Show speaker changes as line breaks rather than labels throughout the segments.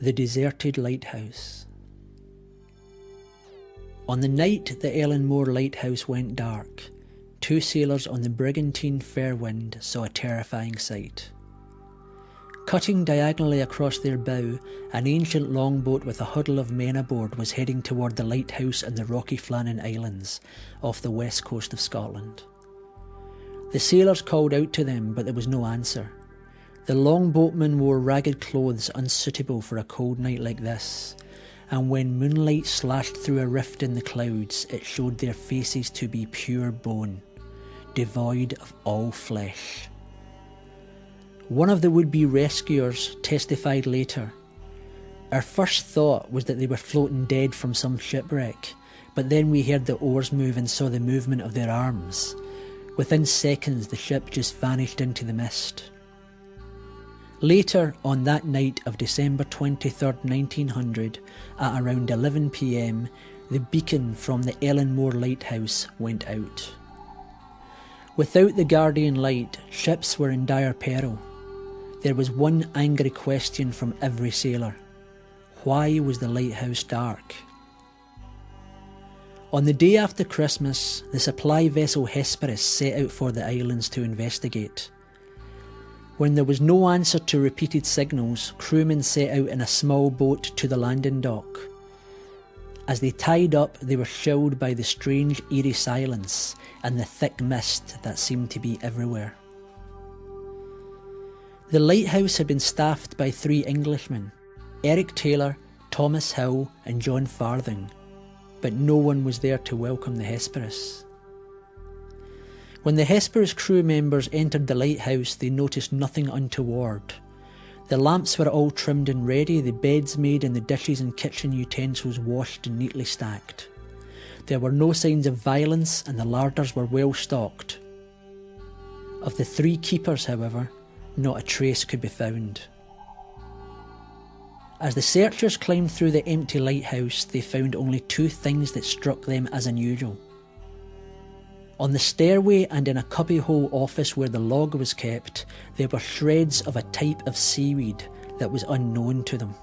The Deserted Lighthouse. On the night the Eilean Mor Lighthouse went dark, two sailors on the brigantine Fairwind saw a terrifying sight. Cutting diagonally across their bow, an ancient longboat with a huddle of men aboard was heading toward the lighthouse in the rocky Flannan Islands off the west coast of Scotland. The sailors called out to them, but there was no answer. The longboatmen wore ragged clothes unsuitable for a cold night like this, and when moonlight slashed through a rift in the clouds, it showed their faces to be pure bone, devoid of all flesh. One of the would-be rescuers testified later, "Our first thought was that they were floating dead from some shipwreck, but then we heard the oars move and saw the movement of their arms. Within seconds the ship just vanished into the mist." Later on that night of December 23rd, 1900, at around 11 p.m, the beacon from the Eilean Mor Lighthouse went out. Without the guardian light, ships were in dire peril. There was one angry question from every sailor: why was the lighthouse dark? On the day after Christmas, the supply vessel Hesperus set out for the islands to investigate. When there was no answer to repeated signals, crewmen set out in a small boat to the landing dock. As they tied up, they were chilled by the strange eerie silence and the thick mist that seemed to be everywhere. The lighthouse had been staffed by 3 Englishmen, Eric Taylor, Thomas Hill and John Farthing, but no one was there to welcome the Hesperus. When the Hesperus crew members entered the lighthouse, they noticed nothing untoward. The lamps were all trimmed and ready, the beds made and the dishes and kitchen utensils washed and neatly stacked. There were no signs of violence and the larders were well stocked. Of the 3 keepers, however, not a trace could be found. As the searchers climbed through the empty lighthouse, they found only 2 things that struck them as unusual. On the stairway and in a cubbyhole office where the log was kept, there were shreds of a type of seaweed that was unknown to them.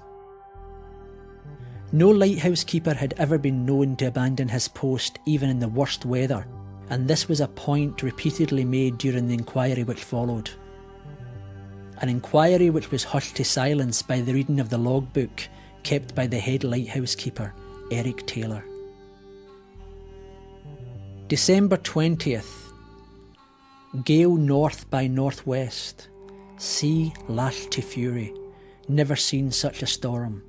No lighthouse keeper had ever been known to abandon his post even in the worst weather, and this was a point repeatedly made during the inquiry which followed. An inquiry which was hushed to silence by the reading of the logbook kept by the head lighthouse keeper, Eric Taylor. December 20th. Gale north by northwest. Sea lashed to fury. Never seen such a storm.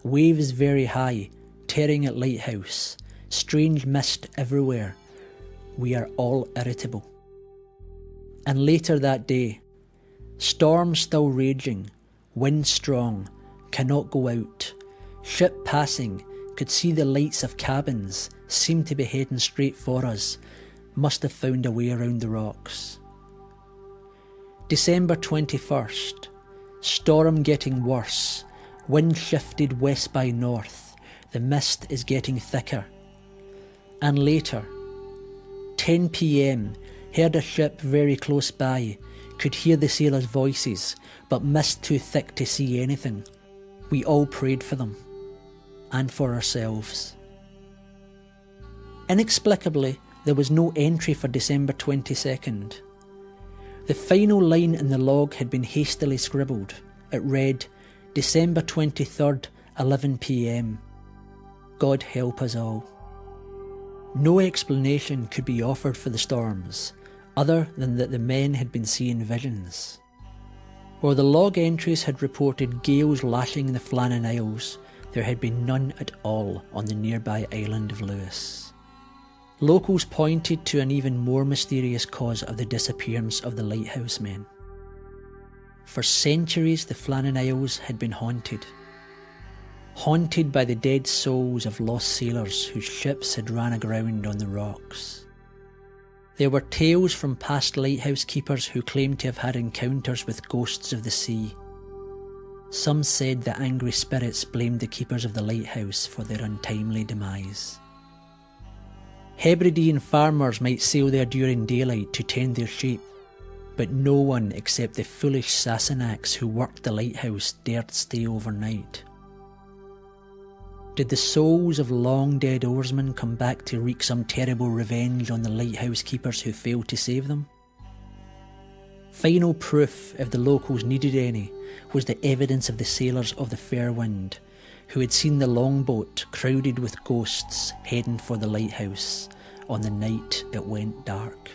Waves very high, tearing at lighthouse. Strange mist everywhere. We are all irritable. And later that day. Storm still raging. Wind strong. Cannot go out. Ship passing. Could see the lights of cabins. Seemed to be heading straight for us. Must have found a way around the rocks. December 21st. Storm getting worse. Wind shifted west by north. The mist is getting thicker. And later. 10 p.m. Heard a ship very close by. Could hear the sailors' voices, but mist too thick to see anything. We all prayed for them. And for ourselves. Inexplicably, there was no entry for December 22nd. The final line in the log had been hastily scribbled. It read, December 23rd, 11 p.m. God help us all. No explanation could be offered for the storms, other than that the men had been seeing visions. Where the log entries had reported gales lashing the Flannan Isles, there had been none at all on the nearby island of Lewis. Locals pointed to an even more mysterious cause of the disappearance of the lighthouse men. For centuries the Flannan Isles had been haunted. Haunted by the dead souls of lost sailors whose ships had ran aground on the rocks. There were tales from past lighthouse keepers who claimed to have had encounters with ghosts of the sea. Some said the angry spirits blamed the keepers of the lighthouse for their untimely demise. Hebridean farmers might sail there during daylight to tend their sheep, but no one except the foolish Sassenachs who worked the lighthouse dared stay overnight. Did the souls of long-dead oarsmen come back to wreak some terrible revenge on the lighthouse keepers who failed to save them? Final proof, if the locals needed any, was the evidence of the sailors of the Fair Wind, who had seen the longboat crowded with ghosts heading for the lighthouse on the night it went dark.